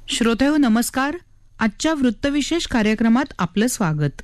श्रोतेहो नमस्कार. आजच्या वृत्तविशेष कार्यक्रमात आपलं स्वागत.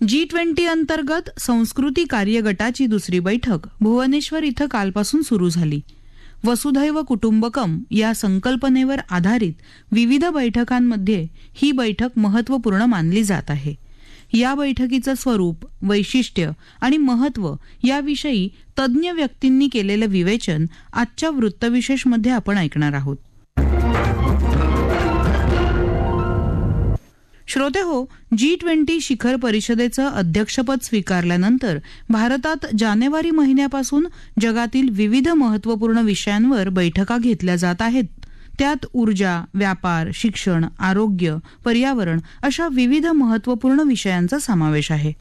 G20 अंतर्गत संस्कृती कार्यगटाची दुसरी बैठक भुवनेश्वर इथं कालपासून सुरू झाली. वसुधैव कुटुंबकम या संकल्पनेवर आधारित विविध बैठकांमध्ये ही बैठक महत्त्वपूर्ण मानली जात आहे. या बैठकीचं स्वरूप, वैशिष्ट्य आणि महत्त्व याविषयी तज्ज्ञ व्यक्तींनी केलेलं विवेचन आजच्या वृत्तविशेषमध्ये आपण ऐकणार आहोत. श्रोतेहो, G20 शिखर परिषदेचं अध्यक्षपद स्वीकारल्यानंतर भारतात जानेवारी महिन्यापासून जगातील विविध महत्त्वपूर्ण विषयांवर बैठका घेतल्या जात आहेत. त्यात ऊर्जा, व्यापार, शिक्षण, आरोग्य, पर्यावरण अशा विविध महत्त्वपूर्ण विषयांचा समावेश आहे.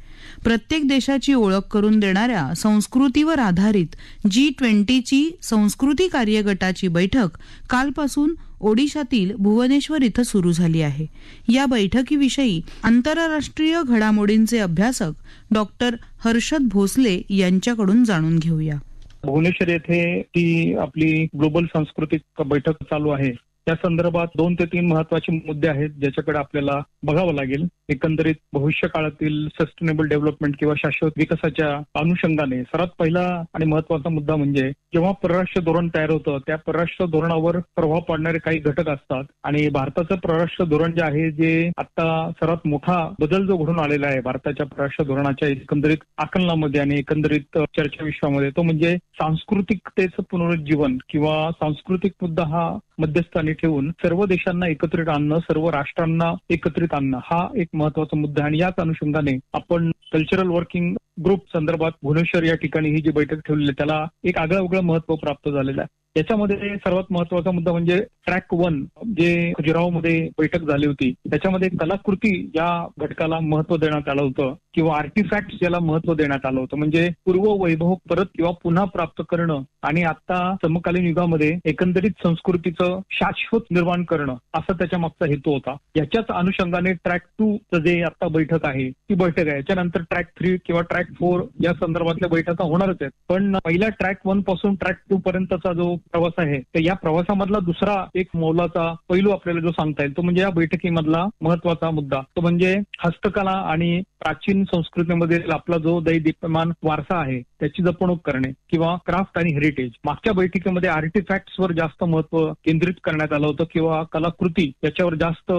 प्रत्येक देशाची ओळख करून देणाऱ्या संस्कृतीवर आधारित G20ची संस्कृती कार्यगटाची बैठक कालपासून ओडिशातील भुवनेश्वर इथं सुरू झाली आहे. या बैठकीविषयी आंतरराष्ट्रीय घडामोडींचे अभ्यासक डॉक्टर हर्षद भोसले यांच्याकडून जाणून घेऊया. भुवनेश्वर येथे ती आपली ग्लोबल सांस्कृतिक बैठक चालू आहे. त्या संदर्भात 2 ते 3 महत्वाचे मुद्दे आहेत ज्याच्याकडे आपल्याला बघावं लागेल. एकंदरीत भविष्य काळातील सस्टेनेबल डेव्हलपमेंट किंवा शाश्वत विकासाच्या अनुषंगाने सर्वात पहिला आणि महत्वाचा मुद्दा म्हणजे जेव्हा परराष्ट्र धोरण तयार होतं त्या परराष्ट्र धोरणावर प्रभाव पाडणारे काही घटक असतात आणि भारताचं परराष्ट्र धोरण जे आहे, जे आता सर्वात मोठा बदल जो घडून आलेला आहे भारताच्या परराष्ट्र धोरणाच्या एकंदरीत आकलनामध्ये आणि एकंदरीत चर्चा विश्वामध्ये, तो म्हणजे सांस्कृतिकतेचं पुनरुज्जीवन किंवा सांस्कृतिक मुद्दा हा मध्यस्थानी ठेवून सर्व देशांना एकत्रित आणणं, सर्व राष्ट्रांना एकत्रित आणणं हा एक महत्वाचा मुद्दा. आणि याच अनुषंगाने आपण कल्चरल वर्किंग ग्रुप संदर्भात भुवनेश्वर या ठिकाणी ही जी बैठक ठेवलेली आहे त्याला एक आगळं महत्व प्राप्त झालेलं आहे. याच्यामध्ये सर्वात महत्वाचा मुद्दा म्हणजे ट्रॅक 1 जे खजुराहोमध्ये बैठक झाली होती त्याच्यामध्ये कलाकृती या घटकाला महत्व देण्यात आलं होतं किंवा आर्टिफॅक्ट याला महत्व देण्यात आलं होतं. म्हणजे पूर्व वैभव परत किंवा पुन्हा प्राप्त करणं आणि आता समकालीन युगामध्ये एकंदरीत संस्कृतीचं शाश्वत निर्माण करणं असा त्याच्या मागचा हेतू होता. याच्याच अनुषंगाने ट्रॅक 2 जे आता बैठक आहे ती बैठक आहे. याच्यानंतर ट्रॅक 3 किंवा ट्रॅक 4 या संदर्भातल्या बैठका होणारच आहेत. पण पहिल्या ट्रॅक 1 पासून ट्रॅक 2 पर्यंतचा जो प्रवास आहे तर या प्रवासामधला दुसरा एक मोलाचा पैलू आपल्याला जो सांगता येईल तो म्हणजे या बैठकीमधला महत्वाचा मुद्दा तो म्हणजे हस्तकला आणि प्राचीन संस्कृतीमधील आपला जो दैदिप्यमान वारसा आहे त्याची जपणूक करणे किंवा क्राफ्ट आणि हेरिटेज. मागच्या बैठकीमध्ये आर्टिफॅक्ट्सवर जास्त महत्व केंद्रित करण्यात आलं होतं किंवा कलाकृती याच्यावर जास्त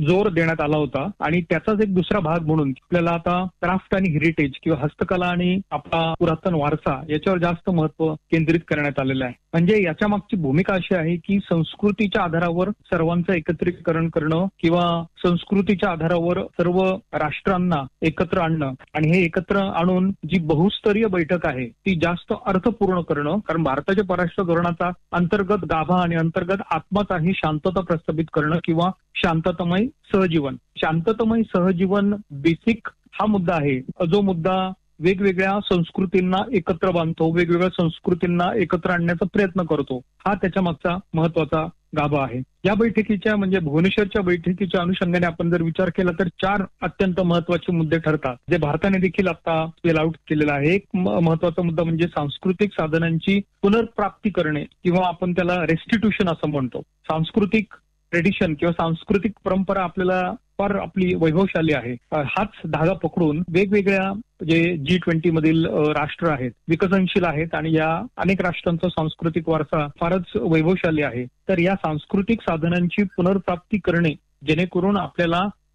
जोर देण्यात आला होता आणि त्याचाच एक दुसरा भाग म्हणून आपल्याला आता क्राफ्ट आणि हेरिटेज किंवा हस्तकला आणि आपला पुरातन वारसा याच्यावर जास्त महत्व केंद्रित करण्यात आलेलं आहे. म्हणजे याच्या मागची भूमिका अशी आहे की संस्कृतीच्या आधारावर सर्वांचं एकत्रीकरण करणं किंवा संस्कृतीच्या आधारावर सर्व राष्ट्रांना एकत्र आणणं आणि हे एकत्र आणून जी बहुस्तरीय बैठक आहे ती जास्त अर्थपूर्ण करणं. कारण भारताच्या परराष्ट्र धोरणाचा अंतर्गत गाभा आणि अंतर्गत आत्माच आहे शांतता प्रस्थापित करणं किंवा शांततामय सहजीवन. शांततामय सहजीवन बेसिक हा मुद्दा आहे जो मुद्दा वेगवेगळ्या संस्कृतींना एकत्र बांधतो, वेगवेगळ्या संस्कृतींना एकत्र आणण्याचा प्रयत्न करतो. हा त्याच्या मागचा महत्वाचा गाभा आहे. या बैठकीच्या म्हणजे भुवनेश्वरच्या बैठकीच्या अनुषंगाने आपण जर विचार केला तर 4 अत्यंत महत्वाचे मुद्दे ठरतात जे भारताने देखील आता स्पेल आउट केलेला आहे. एक महत्वाचा मुद्दा म्हणजे सांस्कृतिक साधनांची पुनर्प्राप्ती करणे किंवा आपण त्याला रेस्टिट्यूशन असं म्हणतो. सांस्कृतिक ट्रेडिशन किंवा सांस्कृतिक परंपरा आपल्याला फार आपली वैभवशाली आहे. हाच धागा पकडून वेगवेगळ्या जे G20 मधील राष्ट्र आहेत विकसनशील आहेत आणि या अनेक राष्ट्रांचा सांस्कृतिक वारसा फारच वैभवशाली आहे. तर या सांस्कृतिक साधनांची पुनर्प्राप्ती करणे जेणेकरून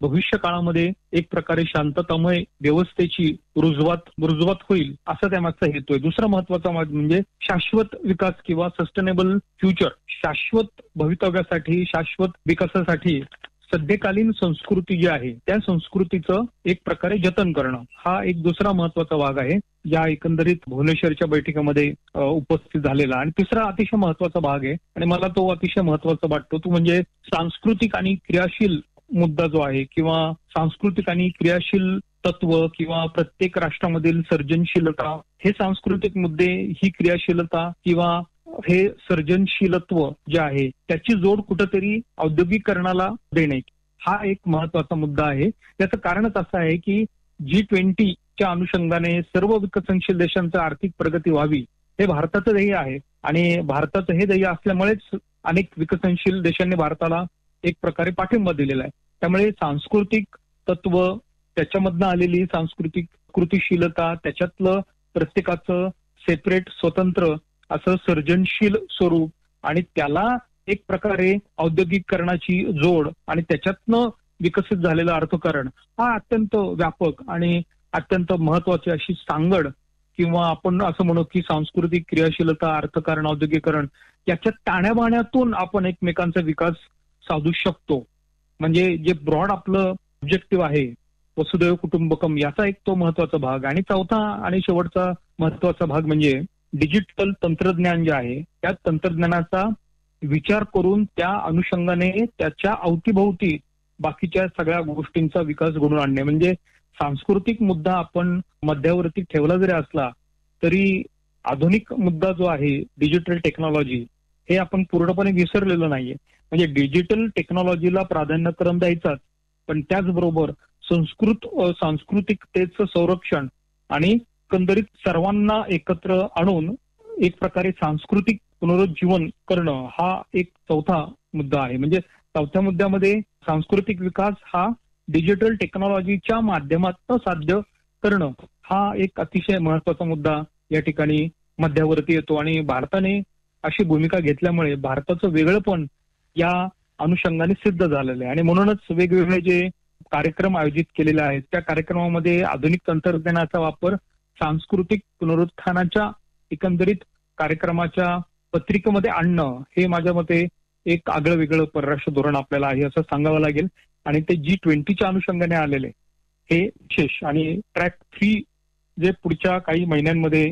भविष्य काळामध्ये एक प्रकारे शांततामय व्यवस्थेची रुजवात होईल असा त्यामागचा हेतू आहे. दुसरा महत्वाचा म्हणजे शाश्वत विकास किंवा सस्टेनेबल फ्युचर. शाश्वत भवितव्यासाठी शाश्वत विकासासाठी सध्याकालीन संस्कृती जी आहे त्या संस्कृतीचं एक प्रकारे जतन करणं हा एक दुसरा महत्वाचा भाग आहे या एकंदरीत भुवनेश्वरच्या बैठकीमध्ये उपस्थित झालेला. आणि तिसरा अतिशय महत्वाचा भाग आहे आणि मला तो अतिशय महत्वाचा वाटतो तो म्हणजे सांस्कृतिक आणि क्रियाशील मुद्दा जो आहे किंवा सांस्कृतिक आणि क्रियाशील तत्व किंवा प्रत्येक राष्ट्रामधील सर्जनशीलता. हे सांस्कृतिक मुद्दे, ही क्रियाशीलता किंवा हे सर्जनशीलत्व जे आहे त्याची जोड कुठेतरी औद्योगिकरणाला देणे हा एक महत्वाचा मुद्दा आहे. त्याचं कारणच असं आहे की G20च्या अनुषंगाने सर्व विकसनशील देशांची आर्थिक प्रगती व्हावी हे भारताचं ध्येय आहे आणि भारताचं हे ध्येय असल्यामुळेच अनेक विकसनशील देशांनी भारताला एक प्रकारे पाठिंबा दिलेला आहे. त्यामुळे सांस्कृतिक तत्व, त्याच्यामधनं आलेली सांस्कृतिक कृतिशीलता, त्याच्यातलं प्रत्येकाचं सेपरेट स्वतंत्र असं सर्जनशील स्वरूप आणि त्याला एक प्रकारे औद्योगिकरणाची जोड आणि त्याच्यातनं विकसित झालेलं अर्थकारण हा अत्यंत व्यापक आणि अत्यंत महत्वाची अशी सांगड किंवा आपण असं म्हणू की सांस्कृतिक क्रियाशीलता, अर्थकारण, औद्योगिकरण याच्या ताण्याबाण्यातून आपण एकमेकांचा विकास साधू शकतो. म्हणजे जे ब्रॉड आपलं ऑब्जेक्टिव्ह आहे वसुदैव कुटुंबकम, याचा एक तो महत्वाचा भाग. आणि चौथा आणि शेवटचा महत्वाचा भाग म्हणजे डिजिटल तंत्रज्ञान जे आहे त्या तंत्रज्ञानाचा विचार करून त्या अनुषंगाने त्याच्या अवतीभोवती बाकीच्या सगळ्या गोष्टींचा विकास घडवून आणणे. म्हणजे सांस्कृतिक मुद्दा आपण मध्यावरती ठेवला जरी असला तरी आधुनिक मुद्दा जो आहे डिजिटल टेक्नॉलॉजी हे आपण पूर्णपणे विसरलेलो नाहीये. म्हणजे डिजिटल टेक्नॉलॉजीला प्राधान्यक्रम द्यायचाच, पण त्याचबरोबर सांस्कृतिकतेचं संरक्षण आणि एकंदरीत सर्वांना एकत्र आणून एक प्रकारे सांस्कृतिक पुनरुज्जीवन करणं हा एक चौथा मुद्दा आहे. म्हणजे चौथ्या मुद्द्यामध्ये सांस्कृतिक विकास हा डिजिटल टेक्नॉलॉजीच्या माध्यमातून साध्य करणं हा एक अतिशय महत्वाचा मुद्दा या ठिकाणी मध्यावरती येतो. आणि भारताने अशी भूमिका घेतल्यामुळे भारताचं वेगळंपण या अनुषंगाने सिद्ध झालेलं आहे. आणि म्हणूनच वेगवेगळे जे कार्यक्रम आयोजित केलेले आहेत त्या कार्यक्रमामध्ये आधुनिक तंत्रज्ञानाचा वापर सांस्कृतिक पुनरुत्थानाच्या एकंदरीत कार्यक्रमाच्या पत्रिकेमध्ये आणणं हे माझ्या मते एक आगळं वेगळं परराष्ट्र धोरण आपल्याला आहे असं सांगावं लागेल. आणि ते G20च्या अनुषंगाने आलेले हे विशेष. आणि ट्रॅक 3 जे पुढच्या काही महिन्यांमध्ये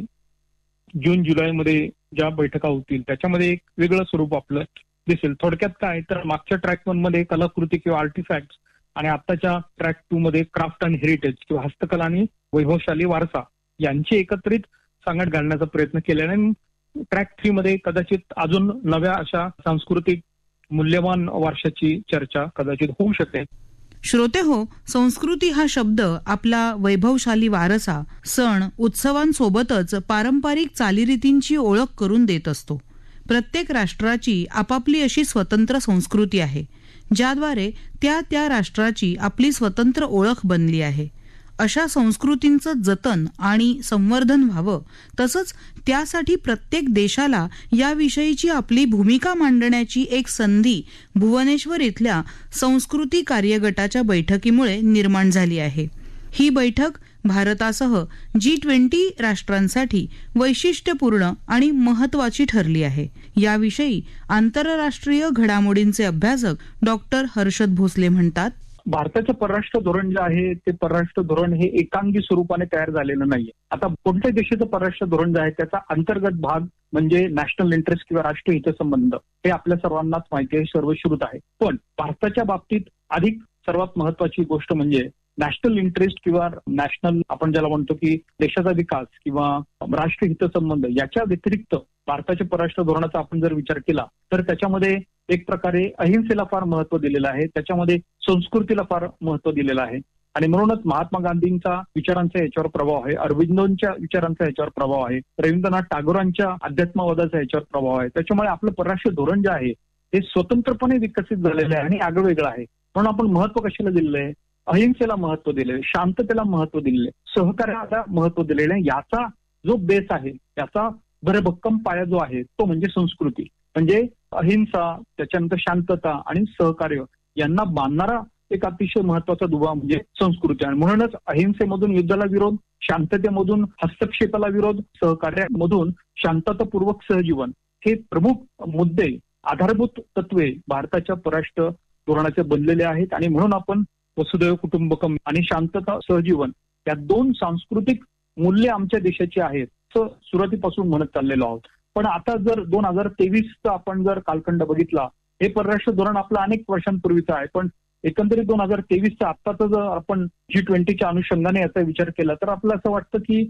जून जुलैमध्ये ज्या बैठका होतील त्याच्यामध्ये एक वेगळं स्वरूप आपलं दिसेल. थोडक्यात काय तर मागच्या ट्रॅक 1 मध्ये कलाकृती किंवा आर्टिफॅक्ट आणि आत्ताच्या ट्रॅक 2 मध्ये क्राफ्ट अँड हेरिटेज किंवा हस्तकला आणि वैभवशाली वारसा यांची एकत्रित सांगड घालण्याचा प्रयत्न केल्याने आणि ट्रॅक 3 मध्ये कदाचित अजून नव्या अशा सांस्कृतिक मूल्यवान वारशाची चर्चा कदाचित होऊ शकेल. श्रोते हो, संस्कृती हा शब्द आपला वैभवशाली वारसा, सण, उत्सवांसोबतच पारंपरिक चालीरीतींची ओळख करून देत असतो. प्रत्येक राष्ट्राची आपापली अशी स्वतंत्र संस्कृती आहे ज्याद्वारे त्या राष्ट्राची आपली स्वतंत्र ओळख बनली आहे. अशा संस्कृतींचं जतन आणि संवर्धन व्हावं, तसंच त्यासाठी प्रत्येक देशाला याविषयीची आपली भूमिका मांडण्याची एक संधी भुवनेश्वर इथल्या संस्कृती कार्यगटाच्या बैठकीमुळे निर्माण झाली आहे. ही बैठक भारतासह G20 राष्ट्रांसाठी वैशिष्ट्यपूर्ण आणि महत्वाची ठरली आहे. याविषयी आंतरराष्ट्रीय घडामोडींचे अभ्यासक डॉक्टर हर्षद भोसले म्हणतात, भारताचं परराष्ट्र धोरण जे आहे ते परराष्ट्र धोरण हे एकांगी स्वरूपाने तयार झालेलं नाहीये. आता कोणत्याही देशाचं परराष्ट्र धोरण जे आहे त्याचा अंतर्गत भाग म्हणजे नॅशनल इंटरेस्ट किंवा राष्ट्रीय हितसंबंध हे आपल्या सर्वांनाच माहिती आहे, सर्वश्रुत आहे. पण भारताच्या बाबतीत अधिक सर्वात महत्वाची गोष्ट म्हणजे नॅशनल इंटरेस्ट किंवा नॅशनल आपण ज्याला म्हणतो की देशाचा विकास किंवा राष्ट्रीय हितसंबंध याच्या व्यतिरिक्त भारताच्या परराष्ट्र धोरणाचा आपण जर विचार केला तर त्याच्यामध्ये एक प्रकारे अहिंसेला फार महत्व दिलेलं आहे, त्याच्यामध्ये संस्कृतीला फार महत्व दिलेलं आहे. आणि म्हणूनच महात्मा गांधींचा विचारांचा याच्यावर प्रभाव आहे, अरविंदोंच्या विचारांचा याच्यावर प्रभाव आहे, रवींद्रनाथ टागोरांच्या अध्यात्मवादाचा याच्यावर प्रभाव आहे. त्याच्यामुळे आपलं परराष्ट्र धोरण जे आहे ते स्वतंत्रपणे विकसित झालेलं आहे आणि आगळं वेगळं आहे. म्हणून आपण महत्व कशाला दिलेलं आहे, अहिंसेला महत्व दिलेलं आहे, शांततेला महत्व दिलेलं आहे, सहकार्याला महत्व दिलेलं आहे. याचा जो बेस आहे, याचा भरभक्कम पाया जो आहे तो म्हणजे संस्कृती. म्हणजे अहिंसा, त्याच्यानंतर शांतता आणि सहकार्य यांना बांधणारा एक अतिशय महत्वाचा दुवा म्हणजे संस्कृती. आणि म्हणूनच अहिंसेमधून युद्धाला विरोध, शांततेमधून हस्तक्षेपाला विरोध, सहकार्यामधून शांततापूर्वक सहजीवन हे प्रमुख मुद्दे, आधारभूत तत्वे भारताच्या परराष्ट्र धोरणाचे बनलेले आहेत. आणि म्हणून आपण वसुदैव कुटुंबकम आणि शांतता सहजीवन या दोन सांस्कृतिक मूल्य आमच्या देशाची आहेत असं सुरुवातीपासून म्हणत चाललेलो आहोत. पण आता जर 2023चा आपण जर कालखंड बघितला, हे परराष्ट्र धोरण आपलं अनेक वर्षांपूर्वीचं आहे, पण एकंदरीत 2023चा आत्ताचा जर आपण G20च्या अनुषंगाने याचा विचार केला तर आपलं असं वाटतं की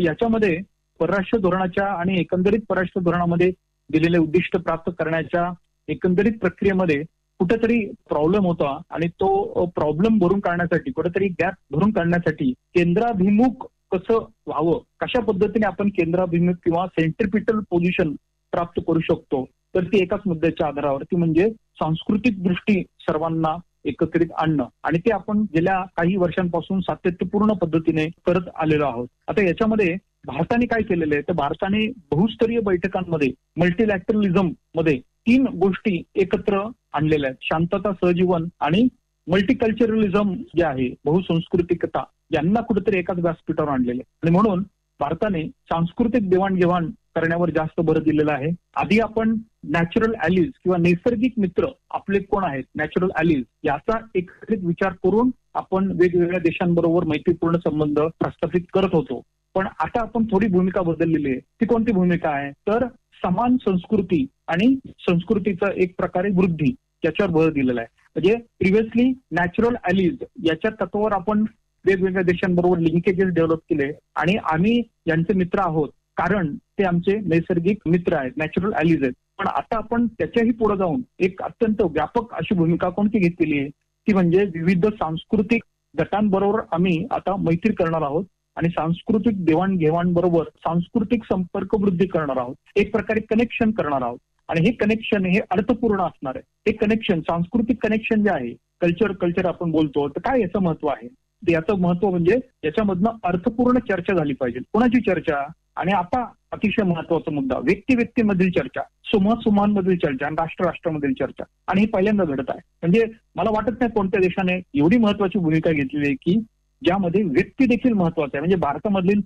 याच्यामध्ये परराष्ट्र धोरणाच्या आणि एकंदरीत परराष्ट्र धोरणामध्ये दिलेले उद्दिष्ट प्राप्त करण्याच्या एकंदरीत प्रक्रियेमध्ये कुठेतरी प्रॉब्लेम होता. आणि तो प्रॉब्लेम भरून काढण्यासाठी, कुठेतरी गॅप भरून काढण्यासाठी केंद्राभिमुख कसं व्हावं, कशा पद्धतीने आपण केंद्राभिमुख किंवा सेंट्रिपिटल पोझिशन प्राप्त करू शकतो, तर ती एकाच मुद्द्याच्या आधारावरती म्हणजे सांस्कृतिक दृष्टी सर्वांना एकत्रित आणणं, आणि ते आपण गेल्या काही वर्षांपासून सातत्यपूर्ण पद्धतीने करत आलेलो आहोत. आता याच्यामध्ये भारताने काय केलेलं आहे, तर भारताने बहुस्तरीय बैठकांमध्ये मल्टीलॅटरलिझम मध्ये 3 गोष्टी एकत्र आणलेल्या आहेत: शांतता, सहजीवन आणि मल्टीकल्चरलिझम जे आहे, बहुसंस्कृतिकता, यांना कुठेतरी एकाच व्यासपीठावर आणलेले. आणि म्हणून भारताने सांस्कृतिक देवाणघेवाण करण्यावर जास्त भर दिलेला आहे. आधी आपण नॅचरल ॲलीज किंवा नैसर्गिक मित्र आपले कोण आहेत, नॅचरल ॲलीज, याचा एकत्रित विचार करून आपण वेगवेगळ्या देशांबरोबर मैत्रीपूर्ण संबंध प्रस्थापित करत होतो. पण आता आपण थोडी भूमिका बदललेली आहे. ती कोणती भूमिका आहे, तर समान संस्कृती आणि संस्कृतीचा एक प्रकारे वृद्धी याच्यावर भर दिलेला आहे. म्हणजे प्रिव्हियसली नॅचरल ॲलीज याच्या तत्वावर आपण वेगवेगळ्या देशांबरोबर लिंकेजेस डेव्हलप केले आणि आम्ही यांचे मित्र आहोत कारण ते आमचे नैसर्गिक मित्र आहेत, नॅचरल ॲलीज आहेत. पण आता आपण त्याच्याही पुढे जाऊन एक अत्यंत व्यापक अशी भूमिका कोणती घेतलेली आहे, ती म्हणजे विविध सांस्कृतिक गटांबरोबर आम्ही आता मैत्री करणार आहोत आणि सांस्कृतिक देवाणघेवाण बरोबर सांस्कृतिक संपर्क वृद्धी करणार आहोत, एक प्रकारे कनेक्शन करणार आहोत. आणि हे कनेक्शन हे अर्थपूर्ण असणार आहे. हे कनेक्शन, सांस्कृतिक कनेक्शन जे आहे, कल्चर आपण बोलतो, तर काय याचं महत्व आहे, याचं महत्व म्हणजे याच्यामधनं अर्थपूर्ण चर्चा झाली पाहिजे. कोणाची चर्चा, आणि आता अतिशय महत्वाचा मुद्दा, व्यक्ती-व्यक्तीमधील चर्चा, समूहांमधील चर्चा आणि राष्ट्रामधील चर्चा. आणि हे पहिल्यांदा घडत आहे. म्हणजे मला वाटत नाही कोणत्या देशाने एवढी महत्वाची भूमिका घेतलेली आहे की ज्यामध्ये व्यक्ती देखील महत्वाचा आहे. म्हणजे भारतामधील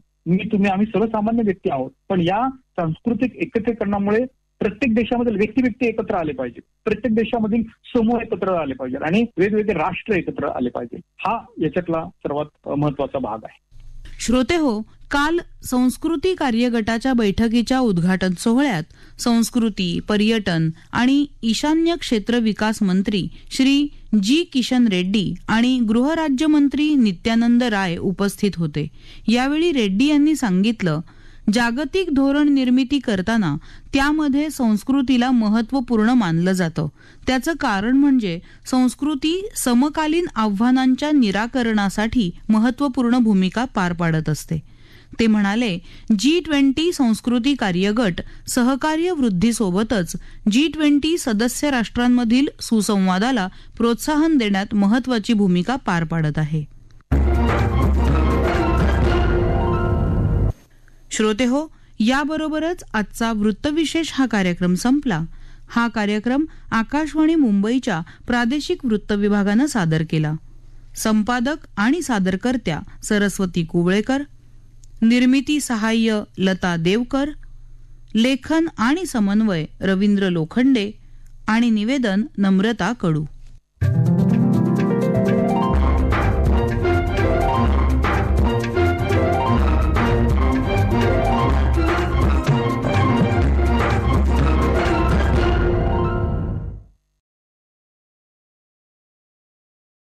तुम्ही आम्ही सर्वसामान्य व्यक्ती आहोत, पण या सांस्कृतिक एकत्रीकरणामुळे प्रत्येक देशामधील व्यक्ती एकत्र आले पाहिजे, प्रत्येक देशामधील समूह एकत्र आले पाहिजे आणि वेगवेगळे राष्ट्र एकत्र आले पाहिजे. हा याच्यातला सर्वात महत्वाचा भाग आहे. श्रोते हो, काल संस्कृती कार्यगटाच्या बैठकीच्या उद्घाटन सोहळ्यात संस्कृती, पर्यटन आणि ईशान्य क्षेत्र विकास मंत्री श्री जी किशन रेड्डी आणि गृहराज्यमंत्री नित्यानंद राय उपस्थित होते. यावेळी रेड्डी यांनी सांगितलं, जागतिक धोरण निर्मिती करताना त्यामध्ये संस्कृतीला महत्त्वपूर्ण मानलं जातं. त्याचं कारण म्हणजे संस्कृती समकालीन आव्हानांच्या निराकरणासाठी महत्त्वपूर्ण भूमिका पार पाडत असते. ते म्हणाले, G20 संस्कृती कार्यगट सहकार्य वृद्धीसोबतच G20 सदस्य राष्ट्रांमधील सुसंवादाला प्रोत्साहन देण्यात महत्त्वाची भूमिका पार पाडत आहे. श्रोते हो, याबरोबरच आजचा वृत्तविशेष हा कार्यक्रम संपला. हा कार्यक्रम आकाशवाणी मुंबईच्या प्रादेशिक वृत्त विभागानं सादर केला. संपादक आणि सादरकर्त्या सरस्वती कुवळेकर, निर्मिती सहाय्य लता देवकर, लेखन आणि समन्वय रवींद्र लोखंडे आणि निवेदन नम्रता कडू.